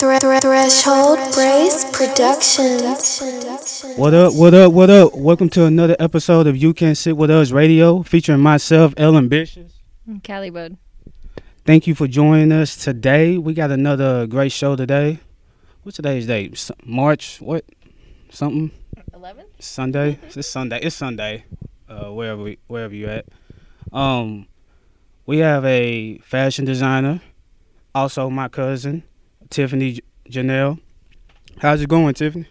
Threshold Brace Productions. What up, what up, what up? Welcome to another episode of You Can't Sit With Us Radio, featuring myself, Ellen Ambitious. Cali Bud. Thank you for joining us today. We got another great show today. What's today's date? March, what? Something? 11th? Sunday? It's Sunday. It's Sunday, wherever you're at. We have a fashion designer, also my cousin, Tiffany, Junnelle. How's it going, Tiffany?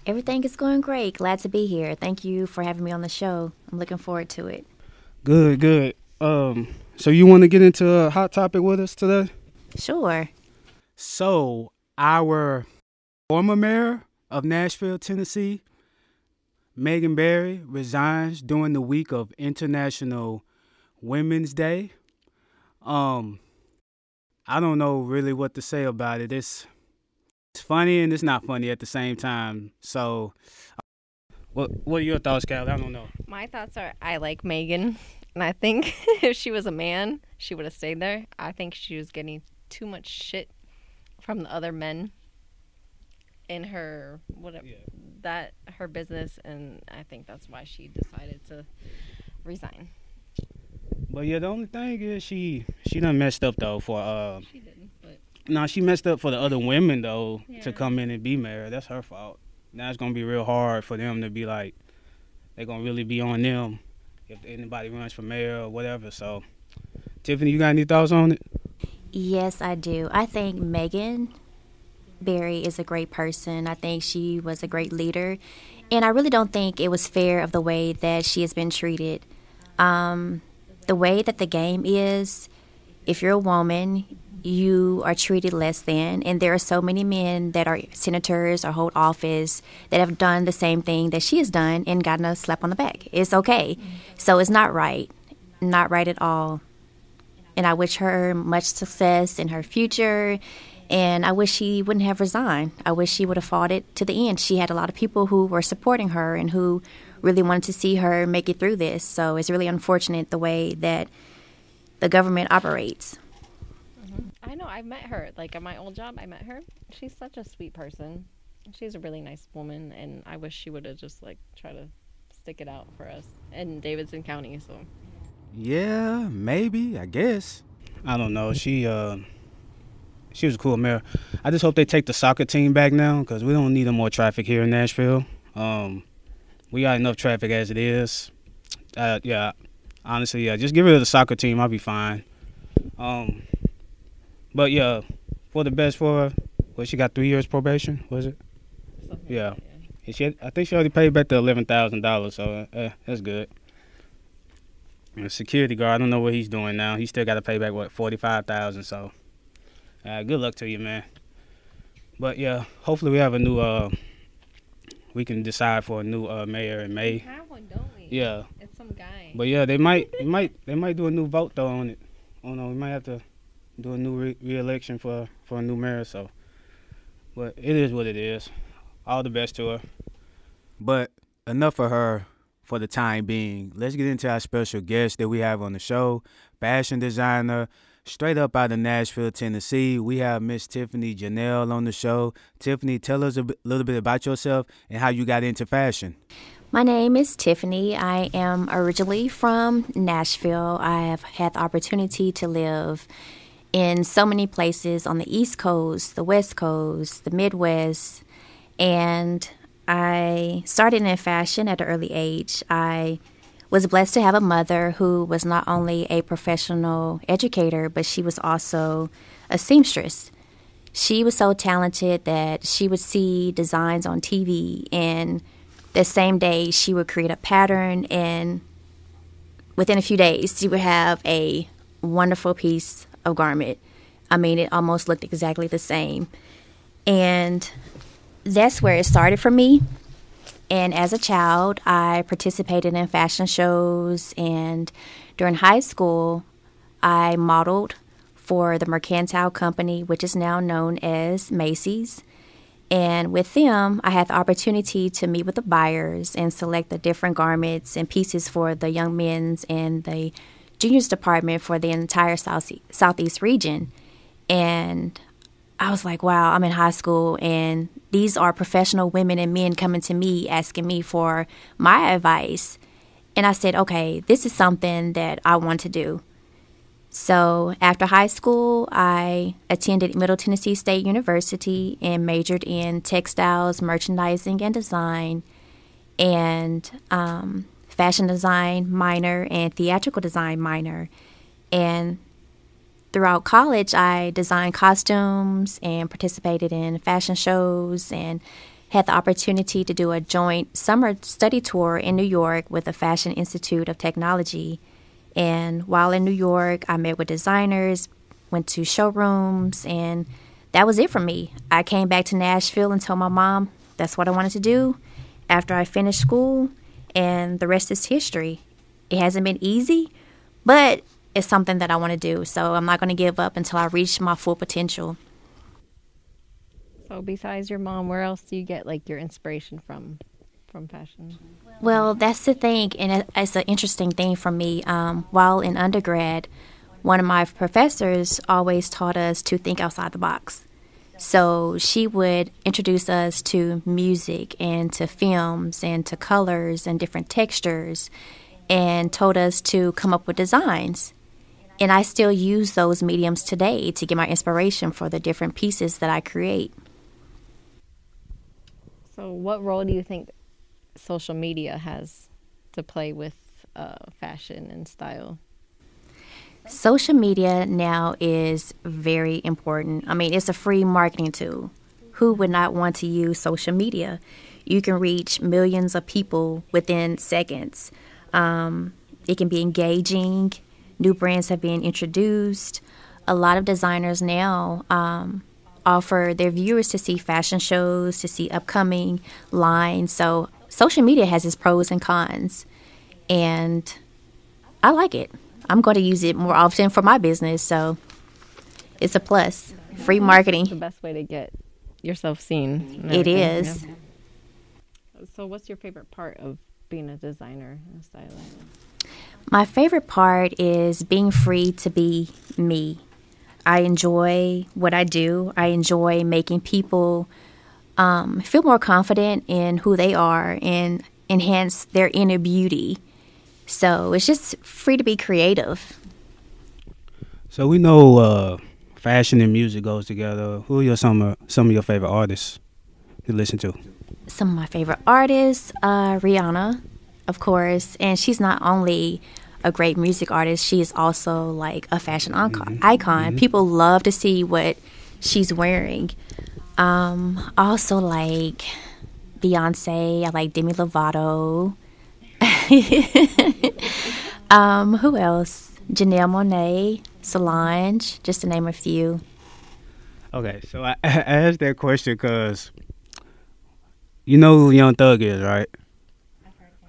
Everything is going great. Glad to be here. Thank you for having me on the show. I'm looking forward to it. Good, good. So you want to get into a hot topic with us today? Sure. So our former mayor of Nashville, Tennessee, Megan Barry, resigns during the week of International Women's Day. I don't know really what to say about it. It's funny and it's not funny at the same time. So, what are your thoughts, Cal? I don't know. My thoughts are I like Megan, and I think if she was a man, she would have stayed there. I think she was getting too much shit from the other men in her her business, and I think that's why she decided to resign. But yeah, the only thing is she done messed up though for She didn't, but no, she messed up for the other women though Yeah. to come in and be mayor. That's her fault. Now it's gonna be real hard for them to be like, they're gonna really be on them if anybody runs for mayor or whatever. So, Tiffany, you got any thoughts on it? Yes, I do. I think Megan Barry is a great person. I think she was a great leader. And I really don't think it was fair of the way that she has been treated. The way that the game is, if you're a woman, you are treated less than. And there are so many men that are senators or hold office that have done the same thing that she has done and gotten a slap on the back. It's okay. So it's not right. Not right at all. And I wish her much success in her future. And I wish she wouldn't have resigned. I wish she would have fought it to the end. She had a lot of people who were supporting her and who really wanted to see her make it through this. So it's really unfortunate the way that the government operates. I know I've met her. Like at my old job, I met her. She's such a sweet person. She's a really nice woman, and I wish she would have just like tried to stick it out for us in Davidson County. So Yeah, maybe, I guess. I don't know. She was a cool mayor. I just hope they take the soccer team back now because we don't need no more traffic here in Nashville. We got enough traffic as it is. Yeah, honestly, yeah, just get rid of the soccer team. I'll be fine. But yeah, for the best for her, she got 3 years probation, was it? Yeah. Like that, yeah. I think she already paid back the $11,000, so that's good. And the security guard, I don't know what he's doing now. He still got to pay back, $45,000, so good luck to you, man. But yeah, hopefully we have a new, we can decide for a new mayor in May. We have one, don't we? Yeah. It's some guy. But yeah, they might do a new vote though on it. I don't know, we might have to do a new re-election for a new mayor. So, but it is what it is. All the best to her. But enough of her for the time being. Let's get into our special guest that we have on the show, fashion designer, straight up out of Nashville, Tennessee. We have Miss Tiffany Junnelle on the show. Tiffany, tell us a little bit about yourself and how you got into fashion. My name is Tiffany. I am originally from Nashville. I have had the opportunity to live in so many places on the East Coast, the West Coast, the Midwest, and I started in fashion at an early age. I was blessed to have a mother who was not only a professional educator, but she was also a seamstress. She was so talented that she would see designs on TV, and the same day she would create a pattern, and within a few days she would have a wonderful piece of garment. I mean, it almost looked exactly the same. And that's where it started for me. And as a child, I participated in fashion shows, and during high school, I modeled for the Mercantile Company, which is now known as Macy's. And with them, I had the opportunity to meet with the buyers and select the different garments and pieces for the young men's and the juniors department for the entire Southeast region. And I was like, wow, I'm in high school, and these are professional women and men coming to me asking me for my advice. And I said, okay, this is something that I want to do. So after high school, I attended Middle Tennessee State University and majored in textiles, merchandising, and design, and fashion design minor and theatrical design minor. And throughout college, I designed costumes and participated in fashion shows and had the opportunity to do a joint summer study tour in New York with the Fashion Institute of Technology. And while in New York, I met with designers, went to showrooms, and that was it for me. I came back to Nashville and told my mom that's what I wanted to do after I finished school, and the rest is history. It hasn't been easy, but it's something that I want to do, so I'm not going to give up until I reach my full potential. So besides your mom, where else do you get like your inspiration from fashion? Well, that's the thing, and it's an interesting thing for me. While in undergrad, one of my professors always taught us to think outside the box. So she would introduce us to music and to films and to colors and different textures, and told us to come up with designs. And I still use those mediums today to get my inspiration for the different pieces that I create. So what role do you think social media has to play with fashion and style? Social media now is very important. I mean, it's a free marketing tool. Who would not want to use social media? You can reach millions of people within seconds. It can be engaging. New brands have been introduced. A lot of designers now offer their viewers to see fashion shows, to see upcoming lines. So social media has its pros and cons, and I like it. I'm going to use it more often for my business, so it's a plus. Free marketing. It's the best way to get yourself seen. It is. Yeah. So what's your favorite part of being a designer and a stylist? My favorite part is being free to be me. I enjoy what I do. I enjoy making people feel more confident in who they are and enhance their inner beauty. So it's just free to be creative. So we know fashion and music goes together. Who are some of your favorite artists to listen to? Some of my favorite artists, Rihanna, of course. And she's not only a great music artist, she is also like a fashion icon. Mm-hmm. People love to see what she's wearing. Also like Beyonce. I like Demi Lovato. Who else? Junnelle Monáe, Solange, just to name a few. Okay, so I asked that question because you know who Young Thug is, right?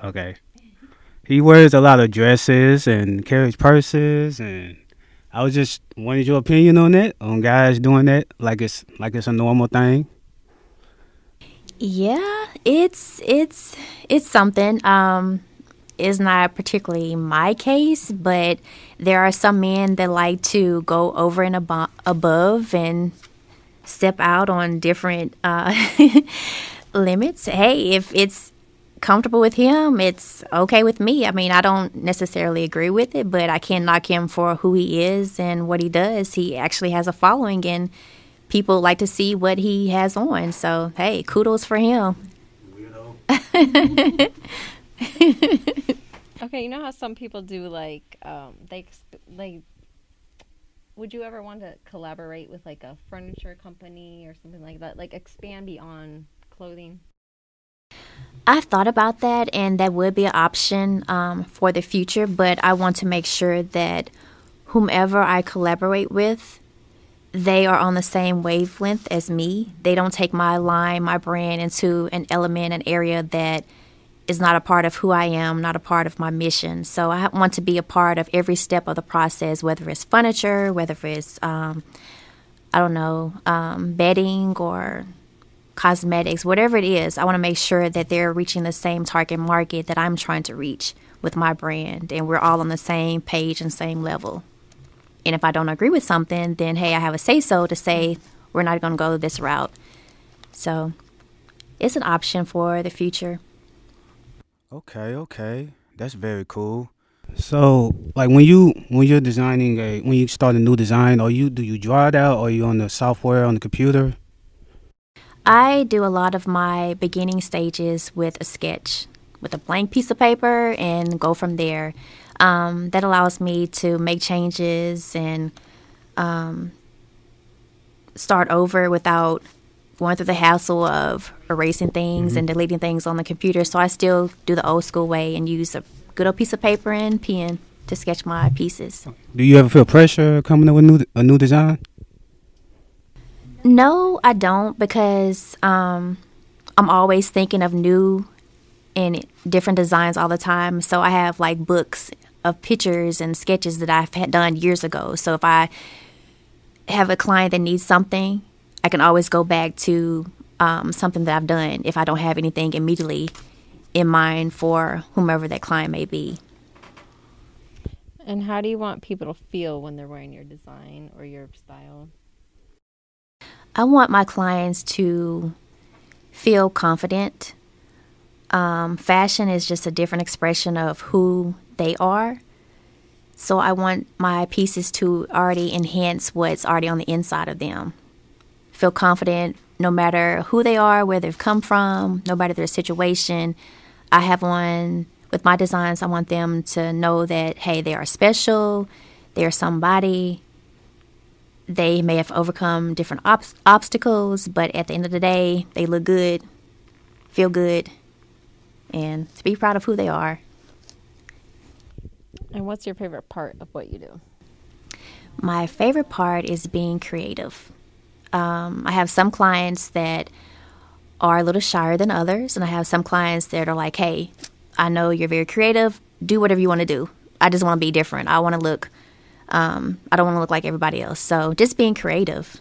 Okay. He wears a lot of dresses and carries purses, and I was just wanted your opinion on that, on guys doing that like it's a normal thing. Yeah, it's something. It's not particularly my case, but there are some men that like to go over and above and step out on different limits. Hey, if it's comfortable with him, it's okay with me. I mean, I don't necessarily agree with it, but I can't knock him for who he is and what he does. He actually has a following, and people like to see what he has on. So, hey, kudos for him. Okay, you know how some people do like would you ever want to collaborate with like a furniture company or something like that, like expand beyond clothing? I've thought about that, and that would be an option for the future, but I want to make sure that whomever I collaborate with, they are on the same wavelength as me. They don't take my line, my brand into an element, an area that is not a part of who I am, not a part of my mission. So I want to be a part of every step of the process, whether it's furniture, whether it's, bedding or cosmetics, whatever it is. I want to make sure that they're reaching the same target market that I'm trying to reach with my brand, and we're all on the same page and same level. And if I don't agree with something, then, hey, I have a say-so to say we're not going to go this route. So it's an option for the future. Okay. That's very cool. So, like when you're designing when you start a new design, do you draw it out, or are you on the software on the computer? I do a lot of my beginning stages with a sketch, with a blank piece of paper, and go from there. That allows me to make changes and start over without going through the hassle of erasing things and deleting things on the computer. So I still do the old school way and use a good old piece of paper and pen to sketch my pieces. Do you ever feel pressure coming up with a new design? No, I don't, because I'm always thinking of new and different designs all the time. So I have like books of pictures and sketches that I've had done years ago. So if I have a client that needs something, I can always go back to something that I've done if I don't have anything immediately in mind for whomever that client may be. And how do you want people to feel when they're wearing your design or your style? I want my clients to feel confident. Fashion is just a different expression of who they are. So I want my pieces to already enhance what's already on the inside of them. Feel confident no matter who they are, where they've come from, no matter their situation. I have one with my designs. I want them to know that, hey, they are special. They're somebody. They may have overcome different obstacles, but at the end of the day, they look good, feel good, and to be proud of who they are. And what's your favorite part of what you do? My favorite part is being creative. I have some clients that are a little shyer than others, and I have some clients that are like, hey, I know you're very creative. Do whatever you want to do. I just want to be different. I want to look, I don't want to look like everybody else. So just being creative.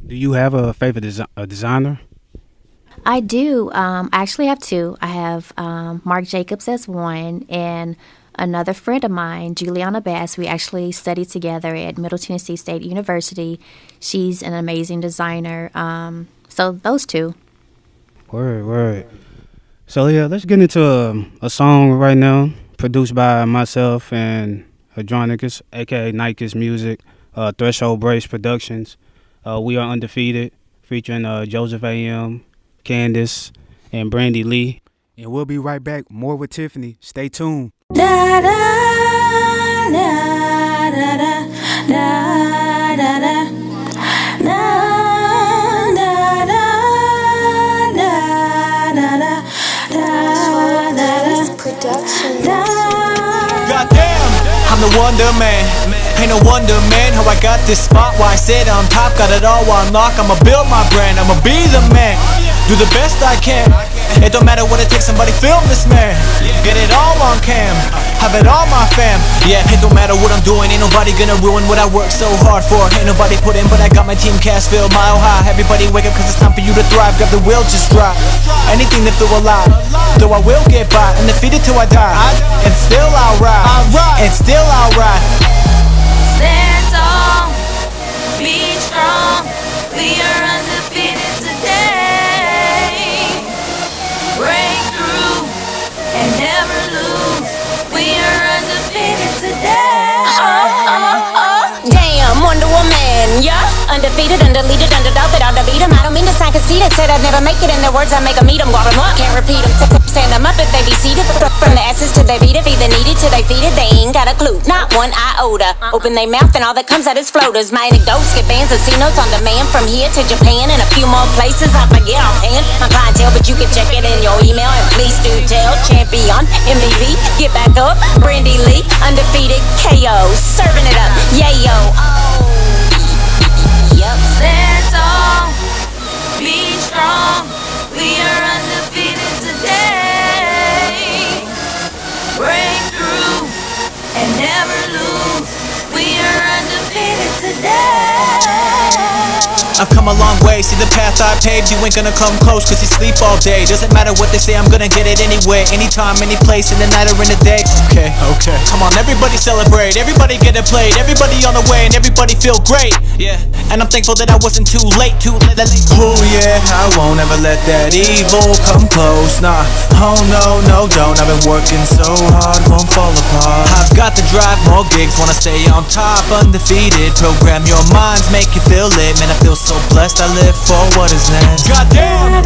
Do you have a favorite designer? I do. I actually have two. I have Marc Jacobs as one, and another friend of mine, Juliana Bass. We actually studied together at Middle Tennessee State University. She's an amazing designer. So those two. Word. So yeah, let's get into a song right now, produced by myself and Hadronicus, aka Nikes Music, Threshold Brace Productions. We Are Undefeated, featuring Joseph A.M., Candace, and Brandy Lee. And we'll be right back. More with Tiffany. Stay tuned. Da da da da da da da da Goddamn, I'm the Wonder Man. Ain't no wonder, man, how I got this spot. Why I sit on top, got it all on lock. I'ma build my brand, I'ma be the man. Do the best I can. It don't matter what it takes, somebody film this man. Get it all on cam, have it all my fam. Yeah, it don't matter what I'm doing, ain't nobody gonna ruin what I work so hard for. Ain't nobody put in, but I got my team cash filled mile high. Everybody wake up cause it's time for you to thrive. Grab the wheel, just drop anything to feel alive. Though I will get by, undefeated till I die. And still I'll ride, and still I'll ride. Stand tall, be strong. We are undefeated today. Break through and never lose. We are undefeated today. Damn, Wonder Woman, yeah. Undefeated, undeleted, underdog, but I'll beat 'em. I don't mean to sound conceited. Said I'd never make it. In their words, I make 'em eat 'em. Guard 'em up, can't repeat 'em. Stand 'em up if they be seated. From the essence to they beat it, either needed till they feed it. They ain't got a clue, not one iota. Open they mouth and all that comes out is floaters. My anecdotes get bands and C notes on demand. From here to Japan and a few more places. I forget offhand my clientele, but you can check it in your email. And please do tell champion MVP, get back up. Brandy Lee, undefeated KO, serving it up. Yeah yo. Yep. Stand tall, be strong. We are undefeated today. Break through and never lose. We are undefeated today. I I've come a long way, see the path I paved. You ain't gonna come close cause you sleep all day. Doesn't matter what they say, I'm gonna get it anyway. Anytime, any place, in the night or in the day. Okay, come on, everybody celebrate. Everybody get it played. Everybody on the way and everybody feel great. Yeah, and I'm thankful that I wasn't too late. Oh yeah, I won't ever let that evil come close. Nah, oh no, no, don't. I've been working so hard, won't fall apart. I've got to drive more gigs, wanna stay on top, undefeated. Program your minds, make you feel it. Man, I feel so blessed, I live for what is next. Goddamn!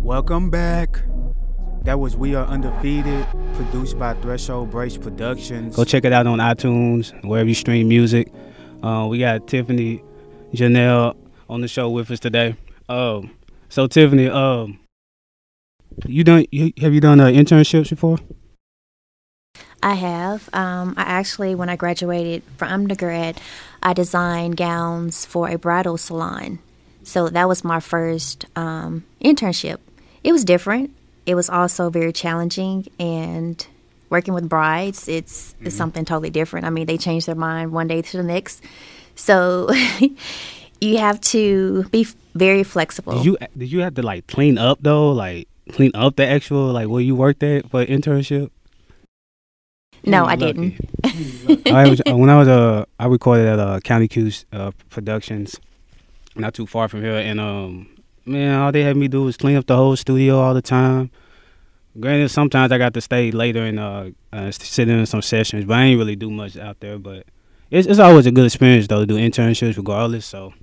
Welcome back. That was We Are Undefeated, produced by Threshold Brace Productions. Go check it out on iTunes, wherever you stream music. We got Tiffany, Junnelle on the show with us today. So Tiffany, have you done internships before? I have. I actually, when I graduated from undergrad, I designed gowns for a bridal salon. So that was my first internship. It was different. It was also very challenging, and working with brides, it's something totally different. I mean, they change their mind one day to the next. So you have to be very flexible. Did you have to like clean up though? Like clean up the actual like where you worked at for internship? No, I didn't. I recorded at County Q's Productions, not too far from here, and man, all they had me do was clean up the whole studio all the time. Granted, sometimes I got to stay later and sit in some sessions, but I ain't really do much out there. But it's always a good experience though to do internships regardless. So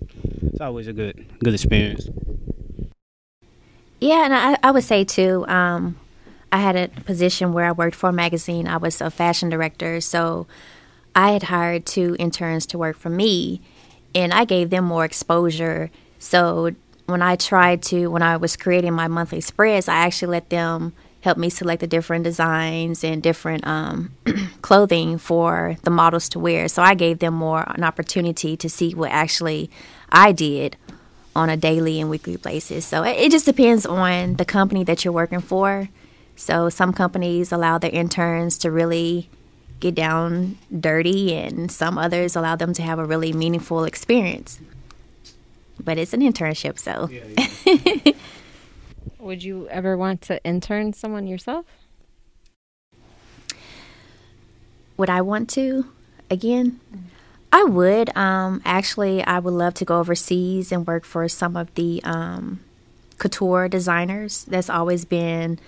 it's always a good experience. Yeah, and I would say too. I had a position where I worked for a magazine. I was a fashion director, so I had hired 2 interns to work for me, and I gave them more exposure. So when I was creating my monthly spreads, I actually let them help me select the different designs and different clothing for the models to wear. So I gave them an opportunity to see what actually I did on a daily and weekly basis. So it just depends on the company that you're working for. So some companies allow their interns to really get down dirty, and some others allow them to have a really meaningful experience. But it's an internship, so. Yeah. Would you ever want to intern someone yourself? Would I want to? Again? I would. Actually, I would love to go overseas and work for some of the couture designers. That's always been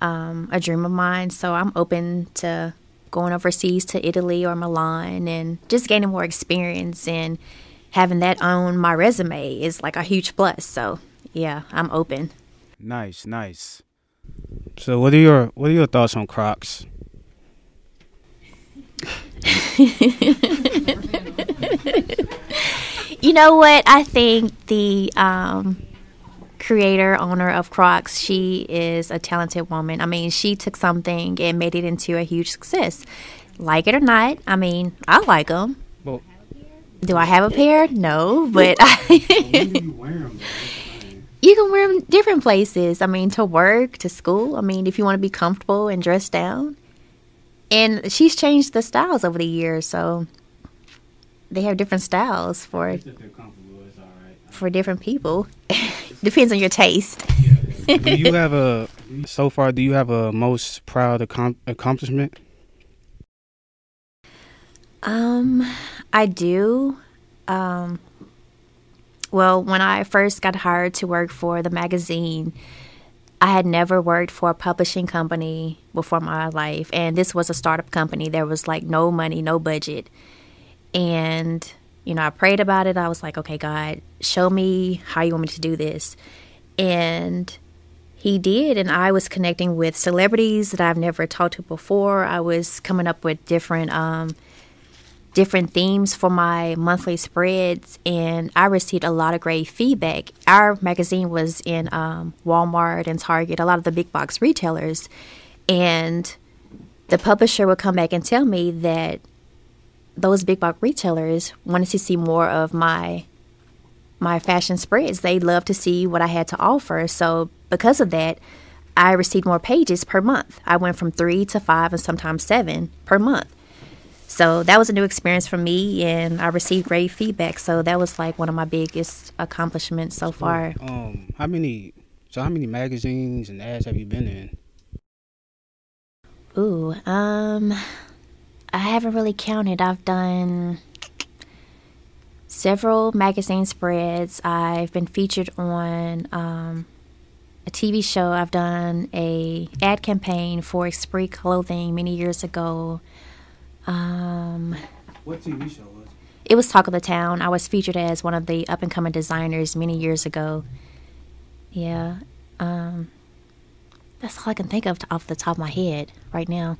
a dream of mine. So I'm open to going overseas to Italy or Milan and just gaining more experience, and having that on my resume is like a huge plus. So yeah, I'm open. Nice. So what are your thoughts on Crocs? You know what? I think the owner of Crocs, she is a talented woman. I mean, she took something and made it into a huge success. Like it or not, I mean, I like them. Well, do I have a pair? No, but when do you wear them, you can wear them different places. I mean, to work, to school. I mean, if you want to be comfortable and dress down. And she's changed the styles over the years, so they have different styles for it. If they're comfortable, it's all right. for different people. Depends on your taste. Do you have a most proud accomplishment? I do. Well, when I first got hired to work for the magazine, I had never worked for a publishing company before in my life, and this was a startup company. There was like no money, no budget, and I prayed about it. I was like, okay, God, show me how you want me to do this, and He did. And I was connecting with celebrities that I've never talked to before. I was coming up with different themes for my monthly spreads, and I received a lot of great feedback. Our magazine was in Walmart and Target, a lot of the big box retailers, and the publisher would come back and tell me that those big box retailers wanted to see more of my fashion spreads. They loved to see what I had to offer. So because of that, I received more pages per month. I went from 3 to 5 and sometimes 7 per month. So that was a new experience for me, and I received great feedback. So that was like one of my biggest accomplishments so far. How many magazines and ads have you been in? I haven't really counted. I've done several magazine spreads. I've been featured on a TV show. I've done a ad campaign for Esprit Clothing many years ago. What TV show was it? It was Talk of the Town. I was featured as one of the up-and-coming designers many years ago. Yeah. That's all I can think of off the top of my head right now.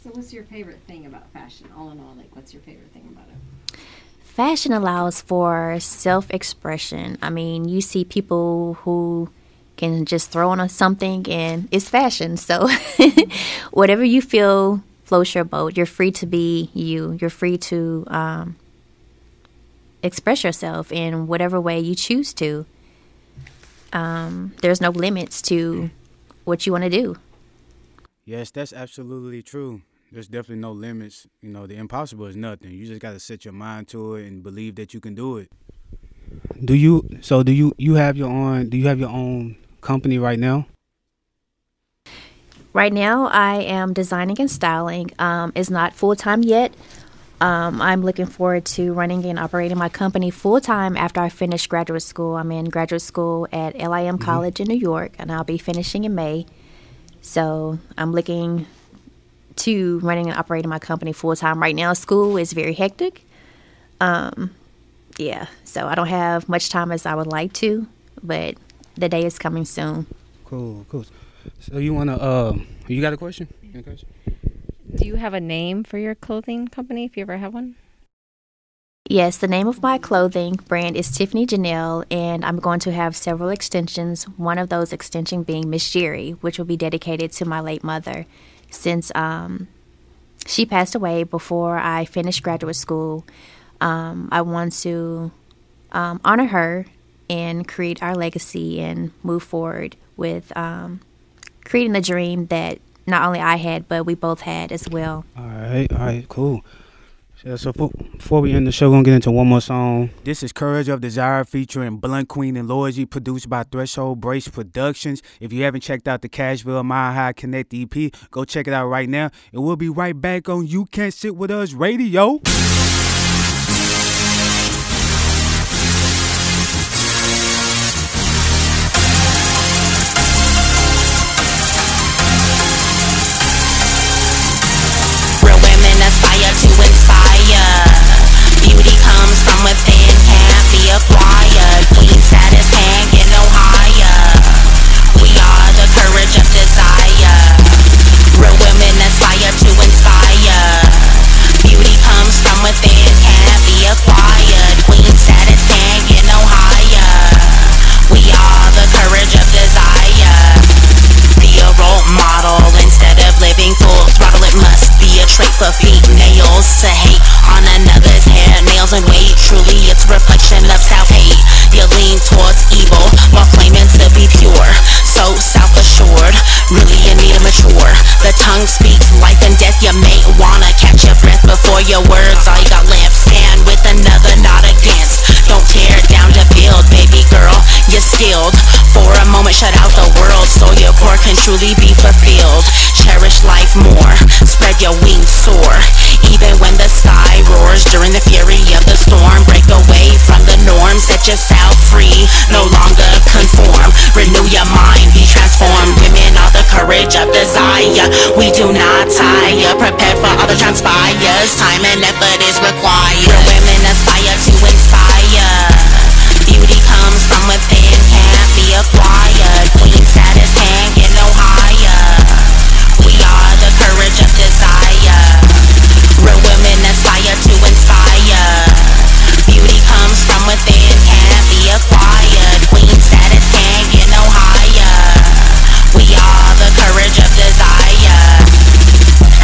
So what's your favorite thing about fashion? All in all, like, what's your favorite thing about it? Fashion allows for self-expression. I mean, you see people who can just throw on something and it's fashion. So whatever you feel floats your boat. You're free to be you. You're free to express yourself in whatever way you choose to. There's no limits to what you want to do. Yes, that's absolutely true. There's definitely no limits. The impossible is nothing. You just got to set your mind to it and believe that you can do it. Do you have your own company right now? Right now, I am designing and styling. It's not full-time yet. I'm looking forward to running and operating my company full-time after I finish graduate school. I'm in graduate school at LIM College in New York, and I'll be finishing in May. So I'm looking to running and operating my company full-time. Right now, school is very hectic. So I don't have much time as I would like to, but the day is coming soon. Cool. So you got a question? Do you have a name for your clothing company, if you ever have one? Yes, the name of my clothing brand is Tiffany Junnelle, and I'm going to have several extensions. One of those extensions being Miss Jerry, which will be dedicated to my late mother, since she passed away before I finished graduate school. I want to honor her and create our legacy and move forward with creating the dream that not only I had, but we both had as well. All right, cool. So before we end the show, we're going to get into one more song. This is Courage of Desire featuring Blunt Queen and Loyalty, produced by Threshold Brace Productions. If you haven't checked out the Cashville Mile High Connect EP, go check it out right now. And we'll be right back on You Can't Sit With Us Radio. Within can't be acquired. Queen status can't get no higher. We are the courage of desire. Real women aspire to inspire. Beauty comes from within, can't be acquired. Queen status can't get no higher. We are the courage of desire. Be a role model instead of living full throttle. It must be a trait for feet nails to hate on another's hair, nails and weight. Truly it's a reflection of self-hate. You lean towards evil while claiming to be pure. So self-assured, really you need to mature. The tongue speaks life and death. You may wanna catch your breath before your words all you got left. Stand with another, not against. Don't tear down truly be fulfilled. Cherish life more, spread your wings, soar. Even when the sky roars during the fury of the storm, break away from the norm, set yourself free, no longer conform. Renew your mind, be transformed. Women are the courage of desire. We do not tire, prepare for all the transpires. Time and effort is required. Real women aspire to inspire. Beauty comes from within, can't be acquired. Queen status can't get no higher. We are the courage of desire. Real women aspire to inspire. Beauty comes from within, can't be acquired. Queen status can't get no higher. We are the courage of desire.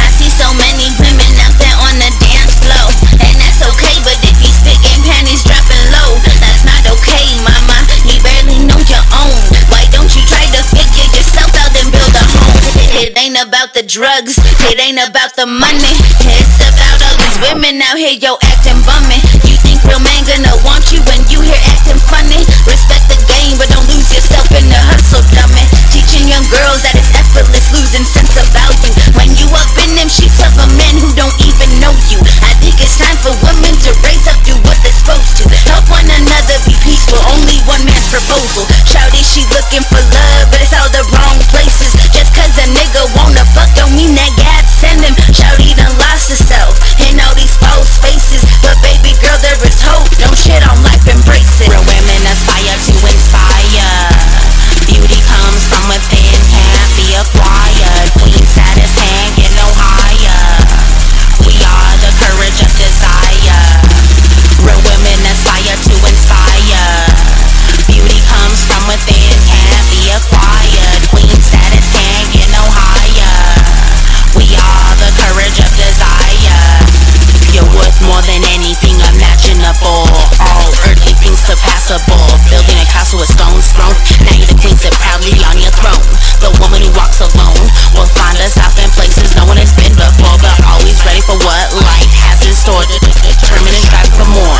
I see so many women out there on the dance floor, and that's okay, but if you spitting panties dropping low, that's not okay, mama. You barely know your own. Why don't you try to figure yourself out and build a home? It ain't about the drugs, it ain't about the money. It's about all these women out here, yo, acting bummy. You think real man gonna want you when you here acting funny? Respect the game, but don't lose yourself in the hustle, dummy. Teaching young girls that it's effortless, losing sense of value. When you up in them sheets of a man who don't even know you. I think it's time for women to raise up, do what they're supposed to. Help one another, be peaceful, only one man's proposal. Shouty, she looking for love, but it's all the wrong places. Just cause a nigga wanna fuck don't mean that God send him. Shouty done lost herself in all these false faces, but baby girl, there is hope. Don't shit on life, embrace it. Real women aspire to inspire. Beauty comes from within, can't be acquired. Queen status can't get no higher. We are the courage of desire. Real women aspire to inspire. Beauty comes from within, can't be acquired. Queen status can't get no higher. We are the courage of desire. You're worth more than anything imaginable. All earthly things surpassable. Building a castle with stones thrown. Now you're the queen, sit proudly on your throne. The woman who walks alone will find us out in places no one has been before, but always ready for what life has in store. Determined and strive for more.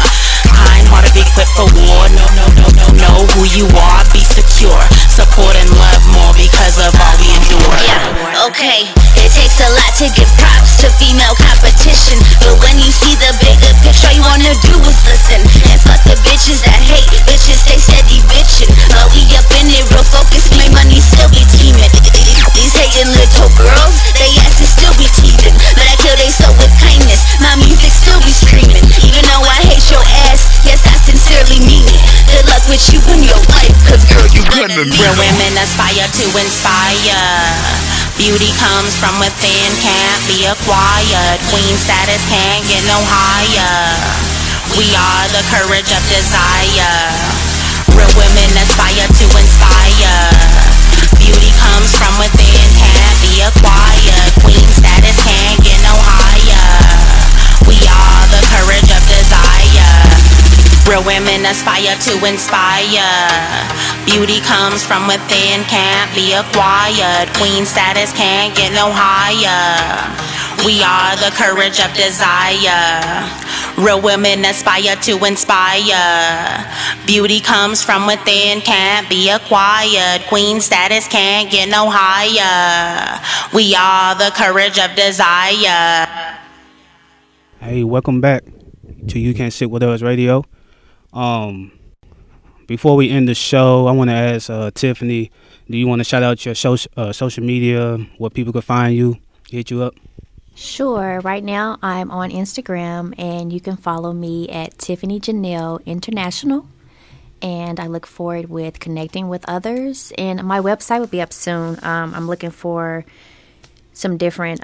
Kind-hearted, equipped for war. Know who you are, be secure. Support and love more because of all we endure. Yeah, okay. It takes a lot to give props to female competition, but when you see the bigger picture, all you wanna do is listen. And fuck the bitches that hate, bitches stay steady bitching. But we up in it real focused, my money still be teaming. These hating little girls, they asses still be teething, but I kill they soul with kindness, my music still be screaming. Even though I hate your ass, yes I sincerely mean it. Good luck with you in your life, cause girl you gonna need it. Real women aspire to inspire. Beauty comes from within, can't be acquired. Queen status can't get no higher. We are the courage of desire. Real women aspire to inspire. Beauty comes from within, can't be acquired. Queen status can't get no higher. We are the courage of desire. Real women aspire to inspire. Beauty comes from within, can't be acquired. Queen status can't get no higher. We are the courage of desire. Real women aspire to inspire. Beauty comes from within, can't be acquired. Queen status can't get no higher. We are the courage of desire. Hey, welcome back to You Can't Sit With Us Radio. Before we end the show, I want to ask Tiffany, do you want to shout out your social media, where people can find you, hit you up? Sure. Right now, I'm on Instagram, and you can follow me at Tiffany Junnelle International. And I look forward with connecting with others. And my website will be up soon. I'm looking for some different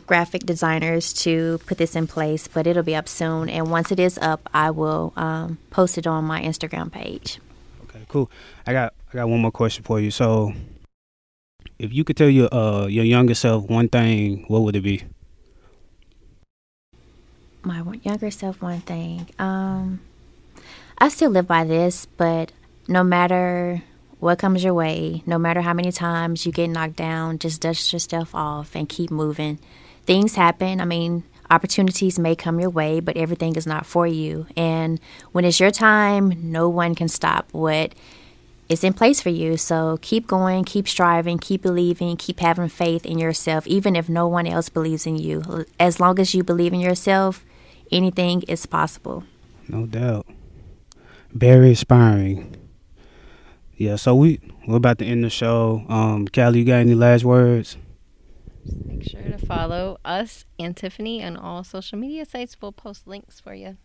graphic designers to put this in place, but it'll be up soon. And once it is up, I will post it on my Instagram page. Okay, cool. I got one more question for you. So, if you could tell your younger self one thing, what would it be? My younger self, one thing. I still live by this, but no matter what comes your way, no matter how many times you get knocked down, just dust yourself off and keep moving. Things happen. I mean, opportunities may come your way, but everything is not for you. And when it's your time, no one can stop what it's in place for you. So keep going, keep striving, keep believing, keep having faith in yourself, even if no one else believes in you. As long as you believe in yourself, anything is possible. No doubt. Very inspiring. Yeah, so we're about to end the show. Callie, you got any last words? Make sure to follow us and Tiffany on all social media sites. We'll post links for you.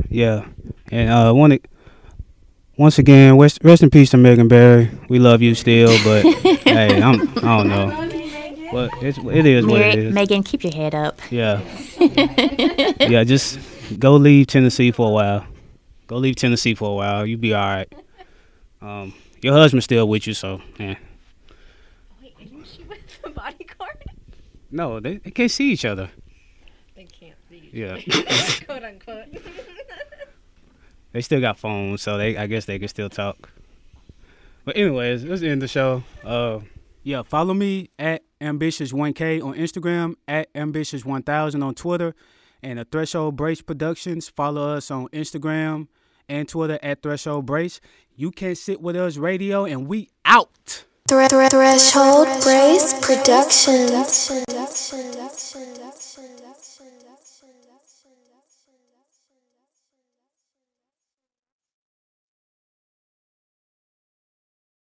Yeah. And once again, rest in peace to Megan Barry. We love you still, but hey, I don't know. But it is what it is. Megan, keep your head up. Yeah. Yeah, just go leave Tennessee for a while. You'll be all right. Your husband's still with you, so yeah. Wait, isn't she with the bodyguard? No, they can't see each other. They can't see. Yeah. Quote unquote. They still got phones, so I guess they can still talk. But anyways, let's end the show. Yeah, follow me at Ambitious1K on Instagram, at Ambitious1000 on Twitter, and Threshold Brace Productions. Follow us on Instagram and Twitter at Threshold Brace. You Can't Sit With Us Radio, and we out. Threshold Brace Productions.